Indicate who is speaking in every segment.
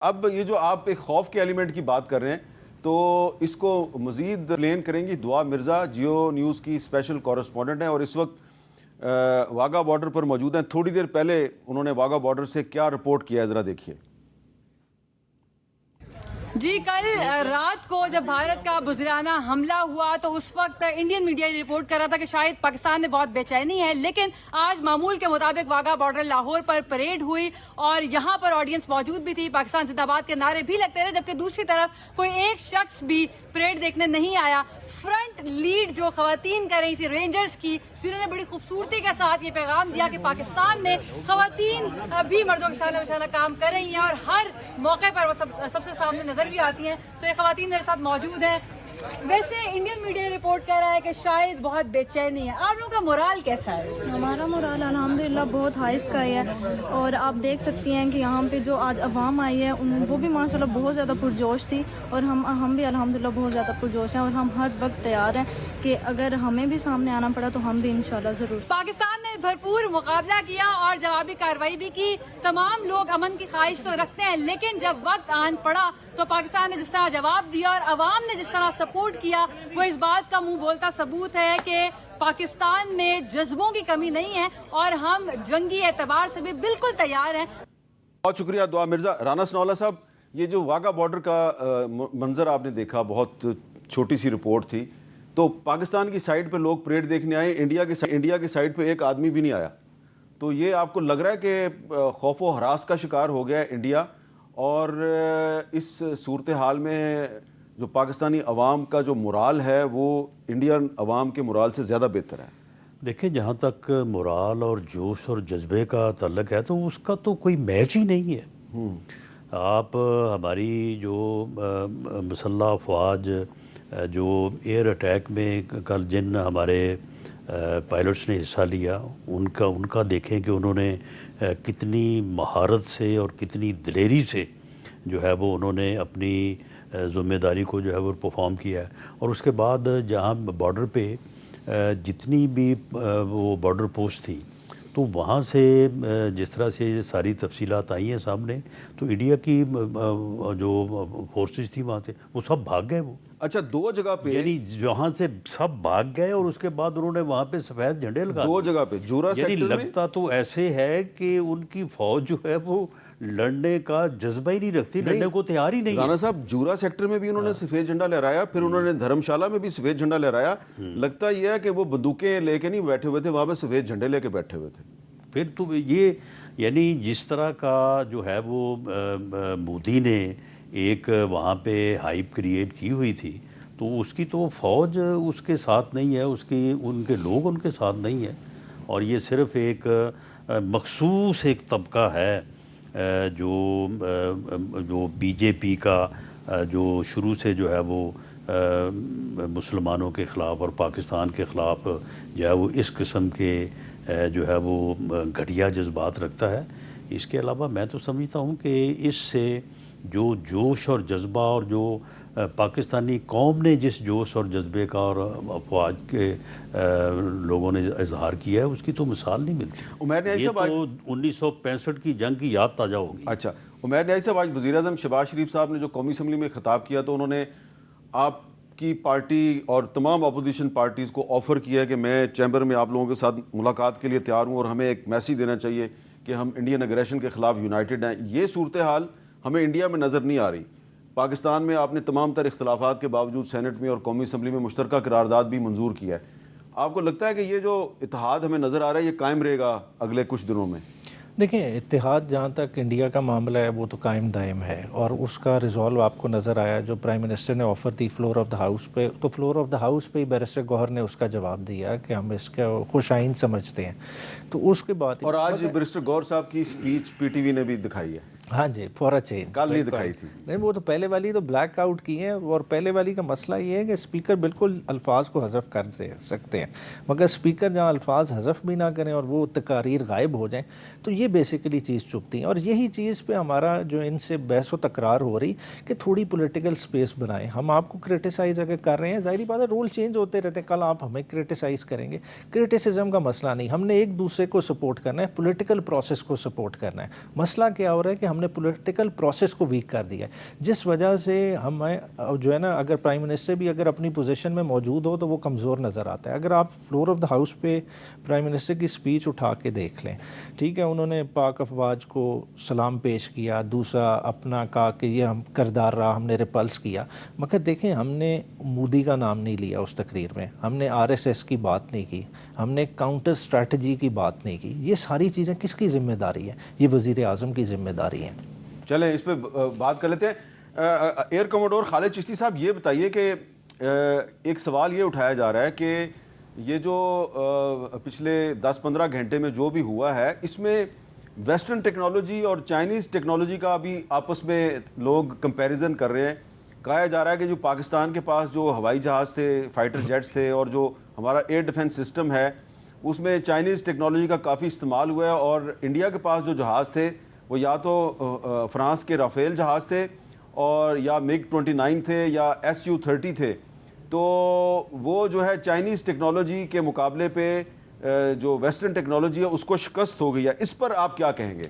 Speaker 1: اب یہ جو آپ ایک خوف کے ایلیمنٹ کی بات کر رہے ہیں تو اس کو مزید لین کریں گی دعا مرزا، جیو نیوز کی اسپیشل کورسپونڈنٹ ہیں اور اس وقت واگا بارڈر پر موجود ہیں۔ تھوڑی دیر پہلے انہوں نے واگا بارڈر سے کیا رپورٹ کیا ہے، ذرا دیکھیے۔
Speaker 2: جی، کل رات کو جب بھارت کا بزرگانہ حملہ ہوا تو اس وقت انڈین میڈیا یہ رپورٹ کر رہا تھا کہ شاید پاکستان میں بہت بے چینی ہے، لیکن آج معمول کے مطابق واگا بارڈر لاہور پر پریڈ ہوئی اور یہاں پر آڈینس موجود بھی تھی، پاکستان زندہ باد کے نعرے بھی لگتے رہے، جبکہ دوسری طرف کوئی ایک شخص بھی پریڈ دیکھنے نہیں آیا۔ فرنٹ لیڈ جو خواتین کر رہی تھی رینجرز کی، جنہوں نے بڑی خوبصورتی کے ساتھ یہ پیغام دیا کہ پاکستان میں خواتین بھی مردوں کے شانہ بشانہ کام کر رہی ہیں اور ہر موقع پر وہ سب سے سامنے نظر بھی آتی ہیں، تو یہ خواتین میرے ساتھ موجود ہیں۔ ویسے انڈین میڈیا رپورٹ کر رہا ہے کہ شاید بہت بے چینی ہے، آپ لوگوں کا مورال کیسا ہے؟
Speaker 3: ہمارا مورال الحمدللہ بہت ہائی اسکائی ہے، اور آپ دیکھ سکتی ہیں کہ یہاں پہ جو آج عوام آئی ہے وہ بھی ماشاءاللہ بہت زیادہ پرجوش تھی، اور ہم بھی الحمدللہ بہت زیادہ پرجوش ہیں، اور ہم ہر وقت تیار ہیں کہ اگر ہمیں بھی سامنے آنا پڑا تو ہم بھی انشاءاللہ ضرور۔
Speaker 2: پاکستان نے بھرپور مقابلہ کیا اور جوابی کارروائی بھی کی، تمام لوگ امن کی خواہش تو رکھتے ہیں، لیکن جب وقت آن پڑا تو پاکستان نے جس طرح جواب دیا اور عوام نے جس طرح سپورٹ کیا، وہ اس بات کا منہ بولتا ثبوت ہے کہ پاکستان میں جذبوں کی کمی نہیں ہے اور ہم جنگی اعتبار سے بھی بالکل تیار ہیں۔
Speaker 1: بہت شکریہ دعا مرزا۔ رانا سنولا صاحب، یہ جو واگا بارڈر کا منظر آپ نے دیکھا، بہت چھوٹی سی رپورٹ تھی، تو پاکستان کی سائڈ پہ لوگ پریڈ دیکھنے آئے، انڈیا کی سائڈ پہ ایک آدمی بھی نہیں آیا، تو یہ آپ کو لگ رہا ہے کہ خوف و ہراس کا شکار ہو گیا ہے انڈیا، اور اس صورتحال میں جو پاکستانی عوام کا جو مورال ہے وہ انڈین عوام کے مورال سے زیادہ بہتر ہے؟
Speaker 4: دیکھیں، جہاں تک مورال اور جوش اور جذبے کا تعلق ہے تو اس کا تو کوئی میچ ہی نہیں ہے۔ آپ ہماری جو مسلح افواج جو ایئر اٹیک میں کل جن ہمارے پائلٹس نے حصہ لیا، ان کا دیکھیں کہ انہوں نے کتنی مہارت سے اور کتنی دلیری سے جو ہے وہ انہوں نے اپنی ذمہ داری کو جو ہے وہ پرفارم کیا ہے، اور اس کے بعد جہاں بارڈر پہ جتنی بھی وہ بارڈر پوسٹ تھی تو وہاں سے جس طرح سے ساری تفصیلات آئی ہیں سامنے، تو انڈیا کی جو فورسز تھی وہاں سے وہ سب بھاگ گئے۔ وہ
Speaker 1: اچھا، دو جگہ پہ
Speaker 4: یعنی وہاں سے سب بھاگ گئے، اور اس کے بعد انہوں نے وہاں پہ سفید جھنڈے لگا
Speaker 1: دو جگہ پہ جورا
Speaker 4: یعنی
Speaker 1: سیکٹر میں
Speaker 4: لگتا تو ایسے ہے کہ ان کی فوج جو ہے وہ لڑنے کا جذبہ ہی نہیں رکھتی، لڑنے کو تیار ہی نہیں ہے۔
Speaker 1: رانا صاحب، جورا سیکٹر میں بھی انہوں نے سفید جھنڈا لہرایا، پھر انہوں نے دھرم شالہ میں بھی سفید جھنڈا لہرایا۔ لگتا یہ ہے کہ وہ بندوقیں لے کے نہیں بیٹھے ہوئے تھے، وہاں پہ سفید جھنڈے لے کے بیٹھے ہوئے تھے۔
Speaker 4: پھر تو یہ یعنی جس طرح کا جو ہے وہ مودی نے ایک وہاں پہ ہائپ کریٹ کی ہوئی تھی، تو اس کی تو فوج اس کے ساتھ نہیں ہے، ان کے لوگ ان کے ساتھ نہیں ہیں، اور یہ صرف ایک مخصوص ایک طبقہ ہے جو بی جے پی کا جو شروع سے جو ہے وہ مسلمانوں کے خلاف اور پاکستان کے خلاف جو ہے وہ اس قسم کے جو ہے وہ گھٹیا جذبات رکھتا ہے۔ اس کے علاوہ میں تو سمجھتا ہوں کہ اس سے جو جوش اور جذبہ اور جو پاکستانی قوم نے جس جوش اور جذبے کا اور افواج کے لوگوں نے اظہار کیا ہے، اس کی تو مثال نہیں ملتی۔ یہ تو 1965 کی جنگ کی یاد تازہ ہوگی۔
Speaker 1: اچھا، عمیر نیاز صاحب، آج وزیر اعظم شہباز شریف صاحب نے جو قومی اسمبلی میں خطاب کیا تو انہوں نے آپ کی پارٹی اور تمام اپوزیشن پارٹیز کو آفر کیا ہے کہ میں چیمبر میں آپ لوگوں کے ساتھ ملاقات کے لیے تیار ہوں، اور ہمیں ایک میسیج دینا چاہیے کہ ہم انڈین اگریشن کے خلاف یونائٹڈ ہیں۔ یہ صورتحال ہمیں انڈیا میں نظر نہیں آ رہی۔ پاکستان میں آپ نے تمام تر اختلافات کے باوجود سینٹ میں اور قومی اسمبلی میں مشترکہ قرارداد بھی منظور کیا ہے۔ آپ کو لگتا ہے کہ یہ جو اتحاد ہمیں نظر آ رہا ہے یہ قائم رہے گا اگلے کچھ دنوں میں؟
Speaker 5: دیکھیں، اتحاد جہاں تک انڈیا کا معاملہ ہے وہ تو قائم دائم ہے، اور اس کا ریزالو آپ کو نظر آیا جو پرائم منسٹر نے آفر دی فلور آف دا ہاؤس پہ، تو فلور آف دا ہاؤس پہ ہی بیرسٹر گوہر نے اس کا جواب دیا کہ ہم اس کا خوش آئند سمجھتے ہیں۔ تو اس کے بعد
Speaker 1: اور آج بیرسٹر گوہر صاحب کی سپیچ پی ٹی وی نے بھی دکھائی ہے۔
Speaker 5: ہاں جی، فور اے چینج،
Speaker 1: کل نہیں دکھائی تھی۔
Speaker 5: نہیں، وہ تو پہلے والی تو بلیک آؤٹ کی ہے، اور پہلے والی کا مسئلہ یہ ہے کہ اسپیکر بالکل الفاظ کو حذف کر سکتے ہیں، مگر اسپیکر جہاں الفاظ حذف بھی نہ کریں اور وہ تقاریر غائب ہو جائیں، تو یہ بیسیکلی چیز چپتی ہیں۔ اور یہی چیز پہ ہمارا جو ان سے بحث و تکرار ہو رہی کہ تھوڑی پولیٹیکل سپیس بنائیں۔ ہم آپ کو کرٹیسائز اگر کر رہے ہیں، ظاہری بات ہے رول چینج ہوتے رہتے ہیں، کل آپ ہمیں کرٹیسائز کریں گے، کرٹیسزم کا مسئلہ نہیں، ہم نے ایک دوسرے کو سپورٹ کرنا ہے، پولیٹیکل پروسیس کو سپورٹ کرنا ہے۔ مسئلہ کیا ہو رہا ہے کہ ہم ہم نے پولیٹیکل پروسیس کو ویک کر دیا ہے، جس وجہ سے ہمیں جو ہے نا اگر پرائم منسٹر بھی اگر اپنی پوزیشن میں موجود ہو تو وہ کمزور نظر آتا ہے. اگر آپ فلور آف دا ہاؤس پہ پرائم منسٹر کی اسپیچ اٹھا کے دیکھ لیں، ٹھیک ہے، انہوں نے پاک افواج کو سلام پیش کیا، دوسرا اپنا کہا کہ یہ ہم کردار رہا، ہم نے ریپلس کیا، مگر دیکھیں ہم نے مودی کا نام نہیں لیا اس تقریر میں، ہم نے RSS کی بات نہیں کی، ہم نے کاؤنٹر اسٹریٹجی کی بات نہیں کی. یہ ساری چیزیں کس کی ذمہ داری ہے؟ یہ وزیر اعظم کی ذمہ داری ہے.
Speaker 1: چلیں اس پہ بات کر لیتے ہیں. ایئر کموڈور خالد چشتی صاحب یہ بتائیے کہ ایک سوال یہ اٹھایا جا رہا ہے کہ یہ جو پچھلے 10-15 گھنٹے میں جو بھی ہوا ہے اس میں ویسٹرن ٹیکنالوجی اور چائنیز ٹیکنالوجی کا بھی آپس میں لوگ کمپیریزن کر رہے ہیں. کہا جا رہا ہے کہ جو پاکستان کے پاس جو ہوائی جہاز تھے، فائٹر جیٹس تھے، اور جو ہمارا ایئر ڈیفنس سسٹم ہے اس میں چائنیز ٹیکنالوجی کا کافی استعمال ہوا ہے، اور انڈیا کے پاس جو جہاز تھے وہ یا تو فرانس کے رافیل جہاز تھے اور یا MiG-29 تھے یا Su-30 تھے. تو وہ جو ہے چائنیز ٹیکنالوجی کے مقابلے پہ جو ویسٹرن ٹیکنالوجی ہے اس کو شکست ہو گئی ہے. اس پر آپ کیا کہیں گے؟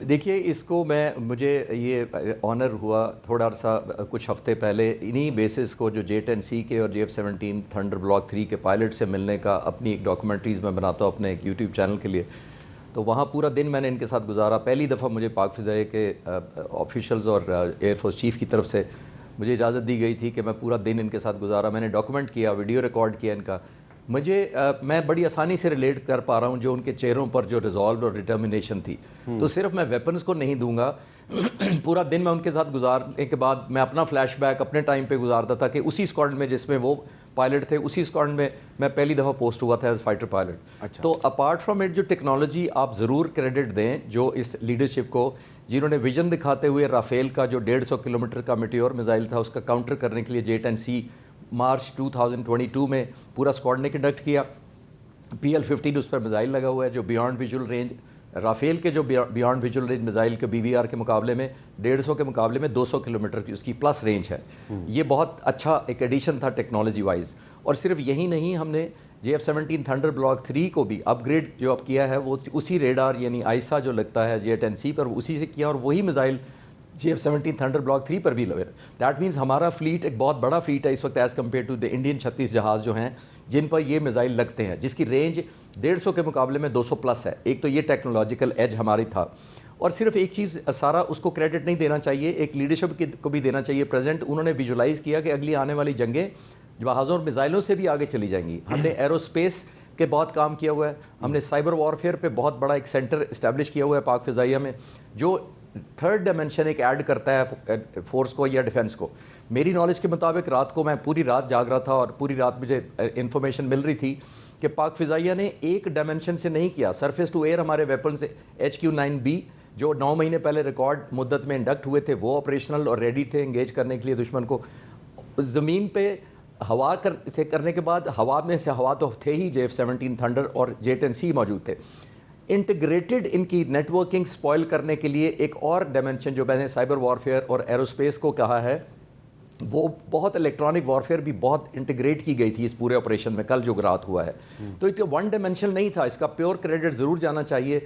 Speaker 6: دیکھیے اس کو مجھے یہ آنر ہوا تھوڑا عرصہ کچھ ہفتے پہلے انہی بیسز کو جو J-10C کے اور JF-17 تھنڈر بلاک 3 کے پائلٹ سے ملنے کا اپنی ایک ڈاکومنٹریز میں بناتا ہوں اپنے ایک یوٹیوب چینل کے لیے. تو وہاں پورا دن میں نے ان کے ساتھ گزارا. پہلی دفعہ مجھے پاک فضائیہ کے آفیشلز اور ایئر فورس چیف کی طرف سے مجھے اجازت دی گئی تھی کہ میں پورا دن ان کے ساتھ گزارا. میں نے ڈاکومنٹ کیا، ویڈیو ریکارڈ کیا ان کا. میں بڑی آسانی سے ریلیٹ کر پا رہا ہوں جو ان کے چہروں پر جو ریزالو اور ڈٹرمنیشن تھی. تو صرف میں ویپنز کو نہیں دوں گا، پورا دن میں ان کے ساتھ گزارنے کے بعد میں اپنا فلیش بیک اپنے ٹائم پہ گزارتا تھا کہ اسی اسکواڈن میں جس میں وہ پائلٹ تھے اسی اسکواڈن میں پہلی دفعہ پوسٹ ہوا تھا ایز فائٹر پائلٹ. تو اپارٹ فرام اٹ جو ٹیکنالوجی آپ ضرور کریڈٹ دیں جو اس لیڈرشپ کو جنہوں نے ویژن دکھاتے ہوئے رافیل کا جو 150 کلومیٹر کا میٹیور میزائل تھا اس کا کاؤنٹر کرنے کے لیے J-10C مارچ 2022 میں پورا اسکواڈ نے کنڈکٹ کیا. PL-15 اس پر میزائل لگا ہوا ہے جو بیانڈ ویژول رینج، رافیل کے جو بیانڈ ویژول رینج میزائل کے BVR کے مقابلے میں 150 کے مقابلے میں 200 کلومیٹر کی اس کی پلس رینج ہے. یہ بہت اچھا ایک ایڈیشن تھا ٹیکنالوجی وائز. اور صرف یہی نہیں، ہم نے JF-17 تھنڈر بلاک 3 کو بھی اپ گریڈ جو اب کیا ہے وہ اسی ریڈار یعنی آئسا جو لگتا ہے J-10C پر اسی سے کیا، اور وہی میزائل JF-17 تھنڈر بلاک 3 پر بھی لگے. دیٹ مینس ہمارا فلیٹ ایک بہت بڑا فلیٹ ہے اس وقت as compare to the Indian 36 جہاز جو ہیں جن پر یہ میزائل لگتے ہیں، جس کی رینج 150 کے مقابلے میں 200 پلس ہے. ایک تو یہ ٹیکنالوجیکل ایج ہماری تھا. اور صرف ایک چیز سارا اس کو کریڈٹ نہیں دینا چاہیے، ایک لیڈرشپ کو بھی دینا چاہیے پریزنٹ. انہوں نے ویژولائز کیا کہ اگلی آنے والی جنگیں جہازوں اور میزائلوں سے بھی آگے چلی جائیں گی. ہم نے ایرو اسپیس کے بہت کام کیا ہوا ہے، ہم نے سائبر وارفیئر پہ بہت بڑا ایک سینٹر اسٹیبلش کیا ہوا ہے پاک فضائیہ میں جو تھرڈ ڈائمنشن ایک ایڈ کرتا ہے فورس کو یا ڈیفنس کو. میری نالج کے مطابق رات کو میں پوری رات جاگ رہا تھا اور پوری رات مجھے انفارمیشن مل رہی تھی کہ پاک فضائیہ نے ایک ڈائمنشن سے نہیں کیا. سرفیس ٹو ایئر ہمارے ویپن سے HQ-9B جو 9 مہینے پہلے ریکارڈ مدت میں انڈکٹ ہوئے تھے وہ آپریشنل اور ریڈی تھے انگیج کرنے کے لیے دشمن کو. زمین پہ ہوا سے کرنے کے بعد ہوا میں سے ہوا تو تھے ہی JF-17 تھنڈر اور J-10C موجود تھے. انٹیگریٹڈ ان کی نیٹ ورکنگ سپوائل کرنے کے لیے ایک اور ڈائمنشن جو میں نے سائبر وارفیئر اور ایروسپیس کو کہا ہے وہ بہت الیکٹرانک وارفیئر بھی بہت انٹیگریٹ کی گئی تھی اس پورے آپریشن میں کل جو رات ہوا ہے. تو یہ ون ڈائمنشن نہیں تھا، اس کا پیور کریڈٹ ضرور جانا چاہیے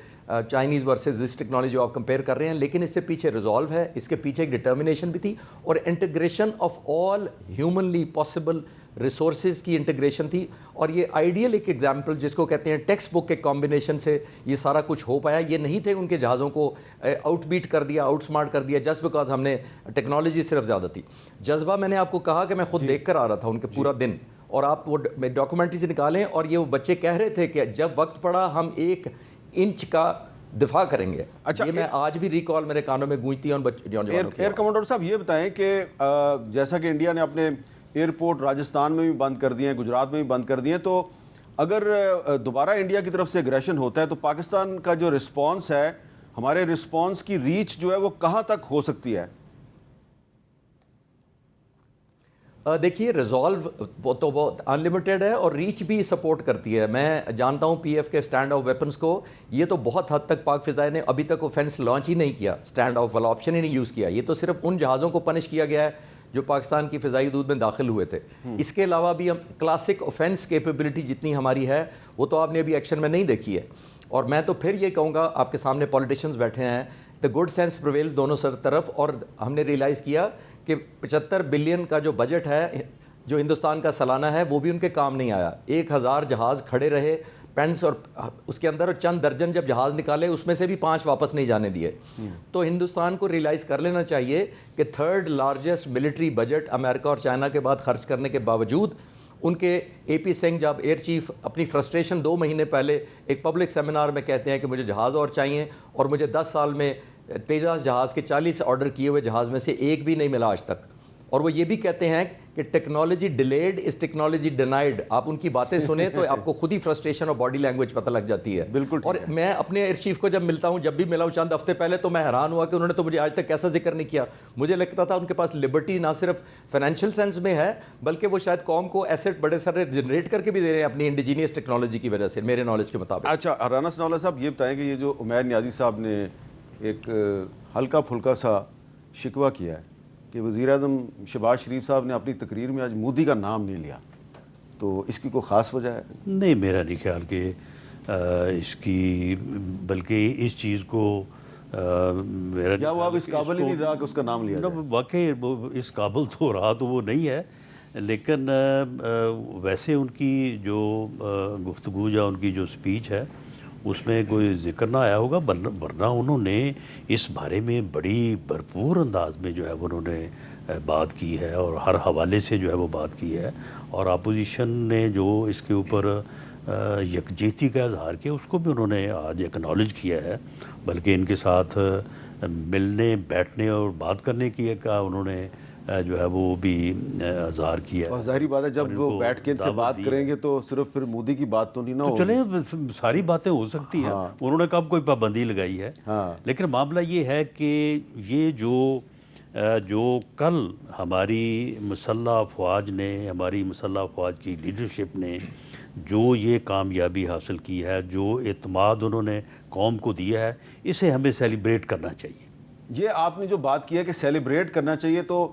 Speaker 6: چائنیز ورسز دس ٹیکنالوجی جو آپ کمپیئر کر رہے ہیں، لیکن اس سے پیچھے ریزالو ہے، اس کے پیچھے ایک ڈٹرمنیشن بھی تھی اور integration of all humanly possible resources کی انٹیگریشن تھی. اور یہ آئیڈیل ایک ایگزامپل جس کو کہتے ہیں ٹیکسٹ بک کے کمبینیشن سے یہ سارا کچھ ہو پایا. یہ نہیں تھے ان کے جہازوں کو آؤٹ بیٹ کر دیا، آؤٹ سمارٹ کر دیا جسٹ بیکاز ہم نے ٹیکنالوجی صرف زیادہ تھی. جذبہ میں نے آپ کو کہا کہ میں خود دیکھ کر آ رہا تھا ان کے پورا دن، اور آپ وہ ڈاکومنٹری سے نکالیں اور یہ وہ بچے کہہ رہے تھے کہ جب وقت پڑا ہم 1 انچ کا دفاع کریں گے.
Speaker 1: اچھا،
Speaker 6: یہ میں آج بھی ریکال میرے کانوں میں گونجتی ہے ان بچوں.
Speaker 1: ایئر کمانڈر صاحب یہ بتائیں کہ جیسا کہ انڈیا نے اپنے ایئرپورٹ راجستھان میں بھی بند کر دیے ہیں، گجرات میں بھی بند کر دیے ہیں، تو اگر دوبارہ انڈیا کی طرف سے اگریشن ہوتا ہے تو پاکستان کا جو رسپانس ہے، ہمارے رسپانس کی ریچ جو ہے وہ کہاں تک ہو سکتی ہے؟
Speaker 6: دیکھیے ریزالو تو بہت انلمیٹیڈ ہے اور ریچ بھی سپورٹ کرتی ہے. میں جانتا ہوں PF کے اسٹینڈ آف ویپنس کو، یہ تو بہت حد تک پاک فضائیہ نے ابھی تک اوفینس لانچ ہی نہیں کیا، اسٹینڈ آف والا آپشن ہی نہیں یوز کیا. یہ تو صرف ان جہازوں کو پنش کیا گیا ہے جو پاکستان کی فضائی حدود میں داخل ہوئے تھے. اس کے علاوہ بھی ہم کلاسک اوفینس کیپیبلٹی جتنی ہماری ہے وہ تو آپ نے ابھی ایکشن میں نہیں دیکھی ہے. اور میں تو پھر یہ کہوں گا, آپ کے سامنے پولیٹیشینز بیٹھے ہیں, دا گڈ سینس پرویل دونوں طرف, اور ہم نے ریئلائز کیا کہ 75 بلین کا جو بجٹ ہے جو ہندوستان کا سالانہ ہے وہ بھی ان کے کام نہیں آیا. 1000 جہاز کھڑے رہے پینس, اور اس کے اندر چند درجن جب جہاز نکالے اس میں سے بھی 5 واپس نہیں جانے دیے. تو ہندوستان کو ریئلائز کر لینا چاہیے کہ 3rd لارجسٹ ملٹری بجٹ امریکہ اور چائنا کے بعد خرچ کرنے کے باوجود ان کے اے پی سنگھ جب ایئر چیف اپنی فرسٹریشن 2 مہینے پہلے ایک پبلک سیمینار میں کہتے ہیں کہ مجھے جہاز اور چاہیے, اور مجھے 10 سال میں تیجاس جہاز کے 40 آرڈر کیے ہوئے جہاز میں سے ایک بھی نہیں ملا آج تک. اور وہ یہ بھی کہتے ہیں کہ technology delayed is technology denied. آپ ان کی باتیں سنیں تو آپ کو خود ہی فرسٹریشن اور باڈی لینگویج پتہ لگ جاتی ہے.
Speaker 1: بالکل.
Speaker 6: اور میں اپنے ایئر چیف کو جب ملتا ہوں, جب بھی ملا ہوں چند ہفتے پہلے, تو میں حیران ہوا کہ انہوں نے تو مجھے آج تک ایسا ذکر نہیں کیا. مجھے لگتا تھا ان کے پاس لبرٹی نہ صرف فائنینشیل سینس میں ہے بلکہ وہ شاید قوم کو ایسٹ بڑے سارے جنریٹ کر کے بھی دے رہے ہیں اپنی انڈیجینیس ٹیکنالوجی کی وجہ سے, میرے نالج کے مطابق.
Speaker 1: اچھا رانا ثناءاللہ صاحب, یہ بتائیں کہ یہ جو عمیر نیازی صاحب نے ایک ہلکا پھلکا سا شکوہ کیا ہے کہ وزیر اعظم شہباز شریف صاحب نے اپنی تقریر میں آج مودی کا نام نہیں لیا, تو اس کی کوئی خاص وجہ ہے؟
Speaker 4: نہیں, میرا نہیں خیال کہ اس کی, بلکہ اس چیز کو میرا
Speaker 1: یا وہ اب اس قابل ہی نہیں رہا کہ اس کا نام لیا جائے؟
Speaker 4: واقعی اس قابل تو رہا تو وہ نہیں ہے, لیکن ویسے ان کی جو گفتگو یا ان کی جو سپیچ ہے اس میں کوئی ذکر نہ آیا ہوگا, ورنہ انہوں نے اس بارے میں بڑی بھرپور انداز میں جو ہے انہوں نے بات کی ہے, اور ہر حوالے سے جو ہے وہ بات کی ہے, اور اپوزیشن نے جو اس کے اوپر یکجہتی کا اظہار کیا اس کو بھی انہوں نے آج ایکنالج کیا ہے, بلکہ ان کے ساتھ ملنے بیٹھنے اور بات کرنے کی کا انہوں نے جو ہے وہ بھی اظہار کیا ہے.
Speaker 1: اور ظاہری بات ہے جب وہ بیٹھ کے ان سے بات کریں گے تو صرف پھر مودی کی بات تو نہیں نہ ہوگی.
Speaker 4: چلیں ساری باتیں ہو سکتی ہیں, انہوں نے کب کوئی پابندی لگائی ہے, لیکن معاملہ یہ ہے کہ یہ جو کل ہماری مسلح افواج نے, ہماری مسلح افواج کی لیڈرشپ نے جو یہ کامیابی حاصل کی ہے, جو اعتماد انہوں نے قوم کو دیا ہے, اسے ہمیں سیلیبریٹ کرنا چاہیے.
Speaker 1: یہ آپ نے جو بات کی ہے کہ سیلیبریٹ کرنا چاہیے, تو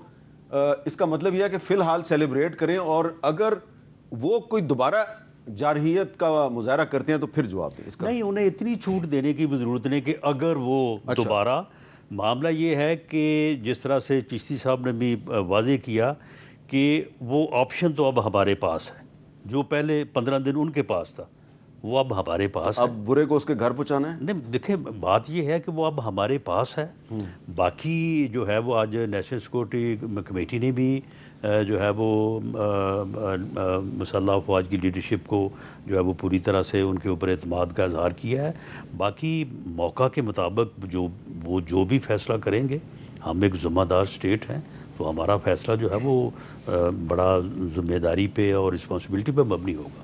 Speaker 1: اس کا مطلب یہ ہے کہ فی الحال سیلیبریٹ کریں, اور اگر وہ کوئی دوبارہ جارحیت کا مظاہرہ کرتے ہیں تو پھر جواب دیں اس کا.
Speaker 4: نہیں, انہیں اتنی چھوٹ دینے کی بھی ضرورت نہیں کہ اگر وہ دوبارہ, معاملہ یہ ہے کہ جس طرح سے چشتی صاحب نے بھی واضح کیا کہ وہ آپشن تو اب ہمارے پاس ہے, جو پہلے 15 دن ان کے پاس تھا وہ اب ہمارے پاس ہے.
Speaker 1: اب برے کو اس کے گھر پہنچانا ہے.
Speaker 4: نہیں دیکھیں, بات یہ ہے کہ وہ اب ہمارے پاس ہے. باقی جو ہے وہ آج نیشنل سیکورٹی کمیٹی نے بھی جو ہے وہ مسلح افواج کی لیڈرشپ کو جو ہے وہ پوری طرح سے ان کے اوپر اعتماد کا اظہار کیا ہے. باقی موقع کے مطابق جو بھی فیصلہ کریں گے, ہم ایک ذمہ دار اسٹیٹ ہیں, تو ہمارا فیصلہ جو ہے وہ بڑا ذمہ داری پہ اور رسپانسبلٹی پہ مبنی ہوگا.